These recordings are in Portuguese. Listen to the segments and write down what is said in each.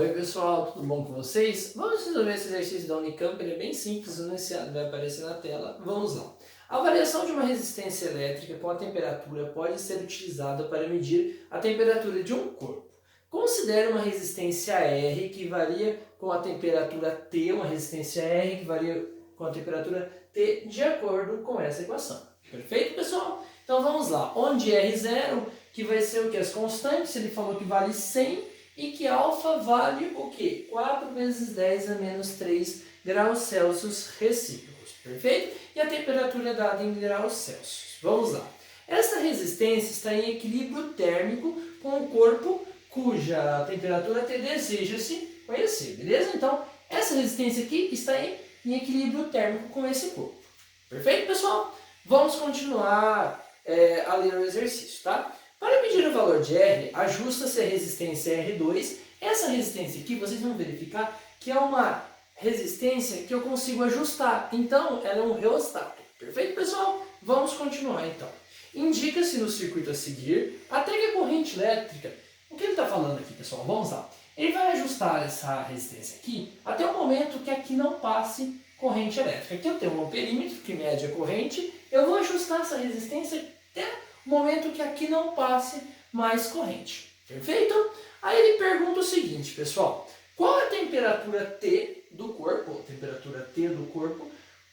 Oi pessoal, tudo bom com vocês? Vamos resolver esse exercício da Unicamp, ele é bem simples, o enunciado vai aparecer na tela. Vamos lá. A variação de uma resistência elétrica com a temperatura pode ser utilizada para medir a temperatura de um corpo. Considere uma resistência R que varia com a temperatura T, uma resistência R que varia com a temperatura T de acordo com essa equação. Perfeito, pessoal? Então vamos lá. Onde R0, que vai ser o que? As constantes, ele falou que vale 100, e que alfa vale o quê? 4 vezes 10 a menos 3 graus Celsius recíprocos, perfeito? E a temperatura é dada em graus Celsius. Vamos lá. Essa resistência está em equilíbrio térmico com o corpo cuja temperatura T deseja-se conhecer, beleza? Então, essa resistência aqui está em equilíbrio térmico com esse corpo. Perfeito, pessoal? Vamos continuar a ler o exercício, tá? Para medir o valor de R, ajusta-se a resistência R2. Essa resistência aqui, vocês vão verificar que é uma resistência que eu consigo ajustar. Então, ela é um reostato. Perfeito, pessoal? Vamos continuar, então. Indica-se no circuito a seguir até que a corrente elétrica... O que ele está falando aqui, pessoal? Vamos lá. Ele vai ajustar essa resistência aqui até o momento que aqui não passe corrente elétrica. Aqui eu tenho um amperímetro que mede a corrente. Eu vou ajustar essa resistência até momento que aqui não passe mais corrente. Perfeito? Aí ele pergunta o seguinte, pessoal. Qual é a temperatura T do corpo, temperatura T do corpo,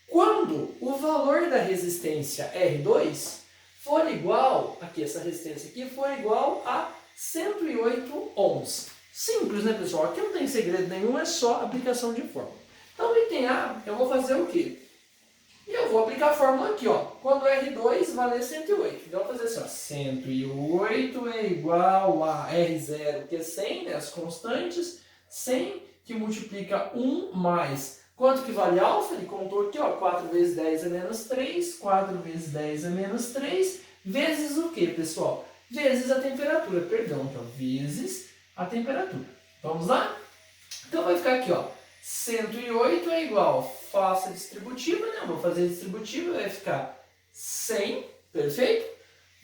quando o valor da resistência R2 for igual, aqui essa resistência aqui, for igual a 108 ohms. Simples, né, pessoal? Aqui não tem segredo nenhum, é só aplicação de fórmula. Então, no item A, eu vou fazer o quê? E eu vou aplicar a fórmula aqui, ó. Quando R2 valer 108. Então, eu vou fazer assim, ó. 108 é igual a R0, que é 100, né? As constantes. 100 que multiplica 1 mais. Quanto que vale alfa? Ele contou aqui, ó. 4 vezes 10 a menos 3. 4 vezes 10 a menos 3. Vezes o quê, pessoal? Vezes a temperatura. Perdão, então. Vezes a temperatura. Vamos lá? Então, vai ficar aqui, ó. 108 é igual, faça distributiva, né? Vou fazer distributiva, vai ficar 100, perfeito?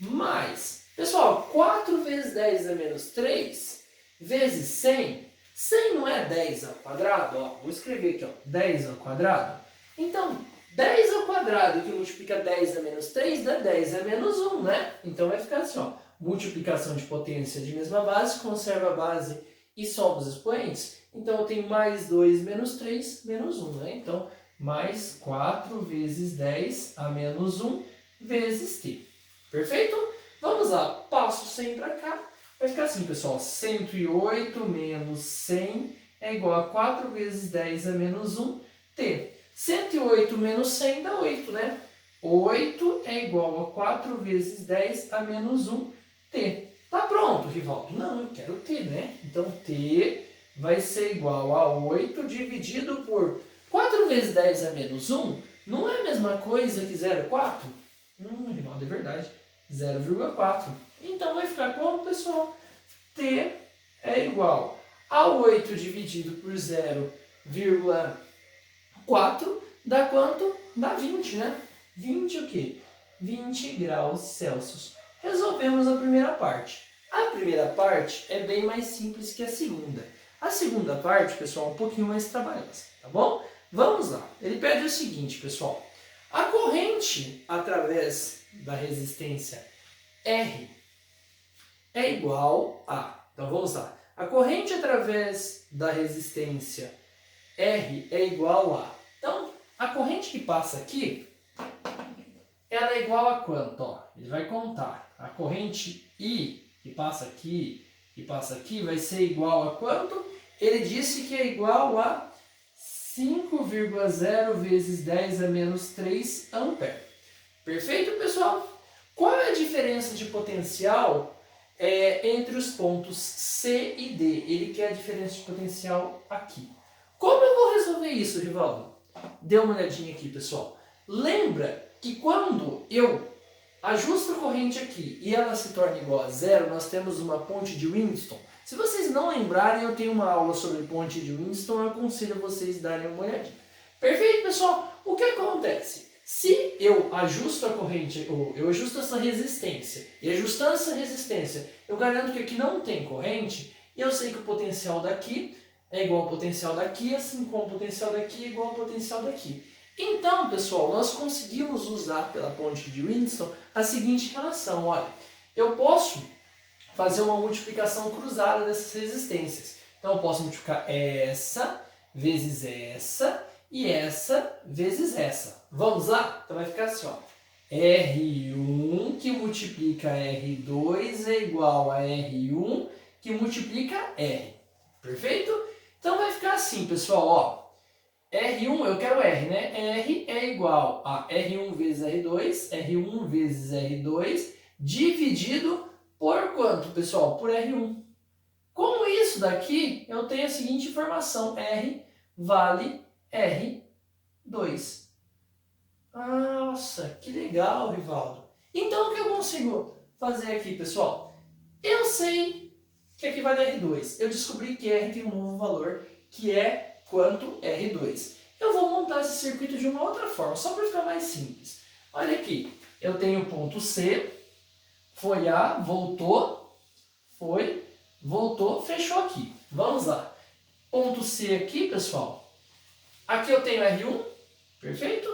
Mais, pessoal, 4 vezes 10 a menos 3, vezes 100. 100 não é 10 ao quadrado? Ó, vou escrever aqui, ó, 10 ao quadrado. Então, 10 ao quadrado que multiplica 10 a menos 3 dá 10 a menos 1, né? Então, vai ficar assim, ó, multiplicação de potência de mesma base, conserva a base e soma os expoentes. Então, eu tenho mais 2 menos 3 menos 1, né? Então, mais 4 vezes 10 a menos 1 vezes t. Perfeito? Vamos lá, passo 100 para cá. Vai ficar assim, pessoal. 108 menos 100 é igual a 4 vezes 10 a menos 1 t. 108 menos 100 dá 8, né? 8 é igual a 4 vezes 10 a menos 1 t. Tá pronto, Rivaldo? Não, eu quero t, né? Então, t vai ser igual a 8 dividido por 4 vezes 10 a menos 1. Não é a mesma coisa que 0,4? Rivaldo, é verdade. 0,4. Então, vai ficar como, pessoal? T é igual a 8 dividido por 0,4. Dá quanto? Dá 20, né? 20 o quê? 20 graus Celsius. Resolvemos a primeira parte. A primeira parte é bem mais simples que a segunda. A segunda parte, pessoal, é um pouquinho mais trabalhosa, tá bom? Vamos lá. Ele pede o seguinte, pessoal. A corrente através da resistência R é igual a... Então, vamos lá. A corrente através da resistência R é igual a... Então, a corrente que passa aqui, ela é igual a quanto? Ó, ele vai contar. A corrente I, que passa aqui vai ser igual a quanto? Ele disse que é igual a 5,0 vezes 10 a menos 3 ampere. Perfeito, pessoal? Qual é a diferença de potencial entre os pontos C e D? Ele quer a diferença de potencial aqui. Como eu vou resolver isso, Rivaldo? Dê uma olhadinha aqui, pessoal. Lembra que quando eu ajusto a corrente aqui e ela se torna igual a zero, nós temos uma ponte de Winston. Se vocês não lembrarem, eu tenho uma aula sobre ponte de Winston, eu aconselho vocês darem uma olhadinha. Perfeito, pessoal? O que acontece? Se eu ajusto a corrente, ou eu ajusto essa resistência, e ajustando essa resistência, eu garanto que aqui não tem corrente, e eu sei que o potencial daqui é igual ao potencial daqui, assim como o potencial daqui é igual ao potencial daqui. Então, pessoal, nós conseguimos usar pela ponte de Winston a seguinte relação. Olha, eu posso fazer uma multiplicação cruzada dessas resistências. Então, eu posso multiplicar essa vezes essa e essa vezes essa. Vamos lá? Então, vai ficar assim, ó. R1 que multiplica R2 é igual a R1 que multiplica R. Perfeito? Então, vai ficar assim, pessoal, ó. R1, eu quero R, né? R é igual a R1 vezes R2, R1 vezes R2, dividido por quanto, pessoal? Por R1. Com isso daqui, eu tenho a seguinte informação. R vale R2. Nossa, que legal, Rivaldo. Então, o que eu consigo fazer aqui, pessoal? Eu sei que aqui vale R2. Eu descobri que R tem um novo valor, que é quanto R2. Eu vou montar esse circuito de uma outra forma, só para ficar mais simples. Olha aqui, eu tenho o ponto C, foi A, voltou, foi, voltou, fechou aqui. Vamos lá. Ponto C aqui, pessoal. Aqui eu tenho R1, perfeito?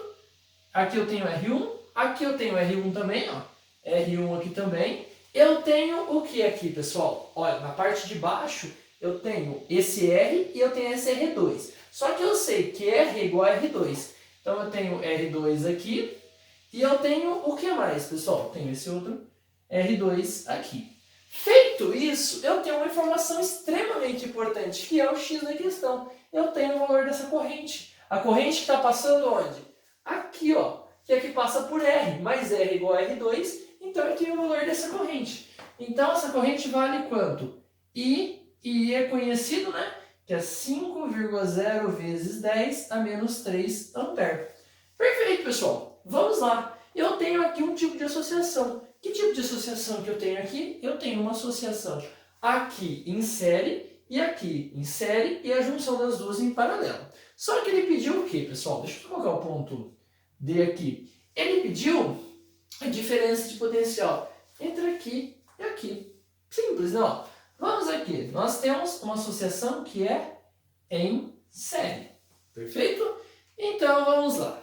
Aqui eu tenho R1, aqui eu tenho R1 também, ó. R1 aqui também. Eu tenho o que aqui, pessoal? Olha, na parte de baixo eu tenho esse R e eu tenho esse R2. Só que eu sei que R é igual a R2. Então eu tenho R2 aqui e eu tenho o que mais, pessoal? Eu tenho esse outro R2 aqui. Feito isso, eu tenho uma informação extremamente importante, que é o X da questão. Eu tenho o valor dessa corrente. A corrente que está passando onde? Aqui, ó. Que aqui passa por R, mas R é igual a R2, então eu tenho o valor dessa corrente. Então essa corrente vale quanto? I é conhecido, né? Que é 5,0 vezes 10 a menos 3 ampere. Perfeito, pessoal. Vamos lá. Eu tenho aqui um tipo de associação. Que tipo de associação que eu tenho aqui? Eu tenho uma associação aqui em série e aqui em série e a junção das duas em paralelo. Só que ele pediu o quê, pessoal? Deixa eu colocar o ponto D aqui. Ele pediu a diferença de potencial entre aqui e aqui. Simples, não? Vamos aqui. Nós temos uma associação que é em série. Perfeito? Então, vamos lá.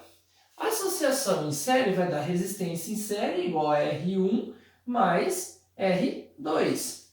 A associação em série vai dar resistência em série igual a R1 mais R2.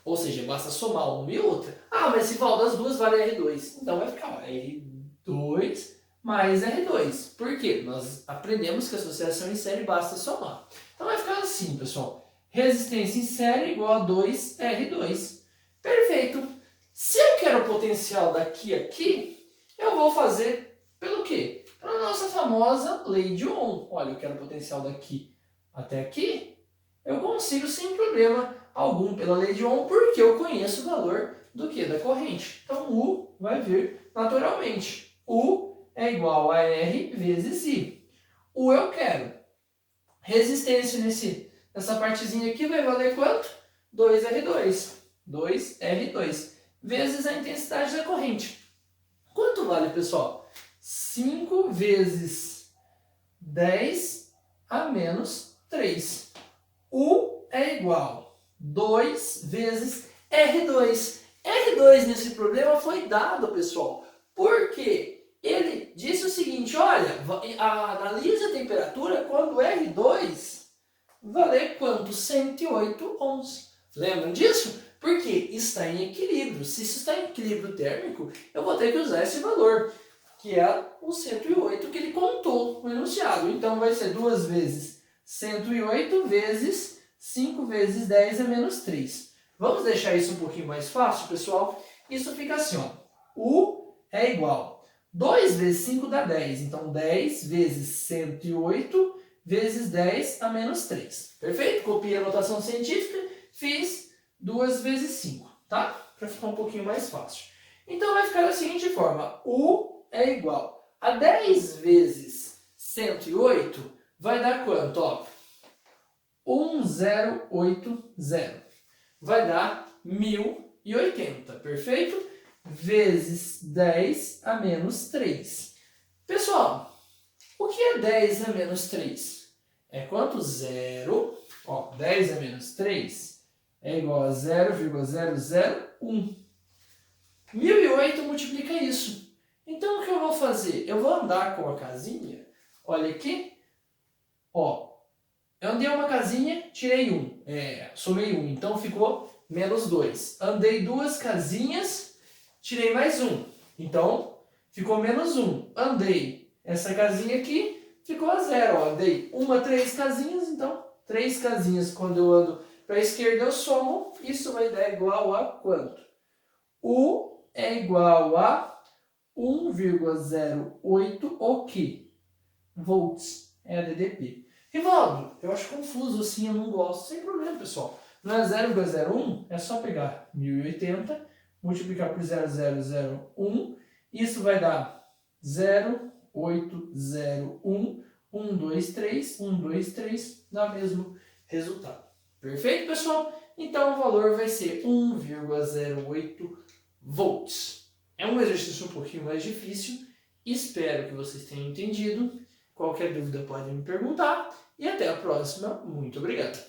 Ou seja, basta somar uma e outra. Ah, mas se for das duas vale R2. Então vai ficar ó, R2 mais R2. Por quê? Nós aprendemos que a associação em série basta somar. Então vai ficar assim, pessoal. Resistência em série igual a 2R2. Perfeito. Se eu quero o potencial daqui a aqui, eu vou fazer pelo quê? Pela nossa famosa lei de Ohm. Olha, eu quero o potencial daqui até aqui. Eu consigo sem problema algum pela lei de Ohm, porque eu conheço o valor do que? Da corrente. Então, U vai vir naturalmente. U é igual a R vezes I. U eu quero. Resistência nessa partezinha aqui vai valer quanto? 2R2. 2R2 vezes a intensidade da corrente. Quanto vale, pessoal? 5 vezes 10 a menos 3. U é igual a 2 vezes R2. R2 nesse problema foi dado, pessoal, porque ele disse o seguinte, olha, analise a temperatura quando R2 valer quanto? 108 ohms. Lembram disso? Porque está em equilíbrio. Se isso está em equilíbrio térmico, eu vou ter que usar esse valor, que é o 108 que ele contou no enunciado. Então vai ser 2 vezes 108 vezes 5 vezes 10 a menos 3. Vamos deixar isso um pouquinho mais fácil, pessoal? Isso fica assim, ó. U é igual. 2 vezes 5 dá 10. Então 10 vezes 108 vezes 10 a menos 3. Perfeito? Copiei a notação científica, fiz 2 vezes 5, tá? Para ficar um pouquinho mais fácil. Então vai ficar da seguinte forma. U é igual a 10 vezes 108 vai dar quanto? Ó, 1080. Vai dar 1080, perfeito? Vezes 10 a menos 3. Pessoal, o que é 10 a menos 3? É quanto? 0. Ó, 10 a menos 3 é igual a 0,001. 1008 multiplica isso. Então o que eu vou fazer? Eu vou andar com a casinha, olha aqui, ó. Eu andei uma casinha, tirei 1, somei 1, então ficou menos 2. Andei 2 casinhas, tirei mais 1, então ficou menos 1. Andei essa casinha aqui, ficou a 0. Ó. Andei 3 casinhas, então 3 casinhas quando eu ando para a esquerda eu somo, isso vai dar igual a quanto? U é igual a 1,08 o quê? Volts, é a DDP. Rivaldo, eu acho confuso assim, eu não gosto. Sem problema, pessoal. Não é 0,01? É só pegar 1080, multiplicar por 0,001. Isso vai dar 0,801, 123, dá o mesmo resultado. Perfeito, pessoal? Então o valor vai ser 1,08 volts. É um exercício um pouquinho mais difícil. Espero que vocês tenham entendido. Qualquer dúvida pode me perguntar. E até a próxima. Muito obrigado.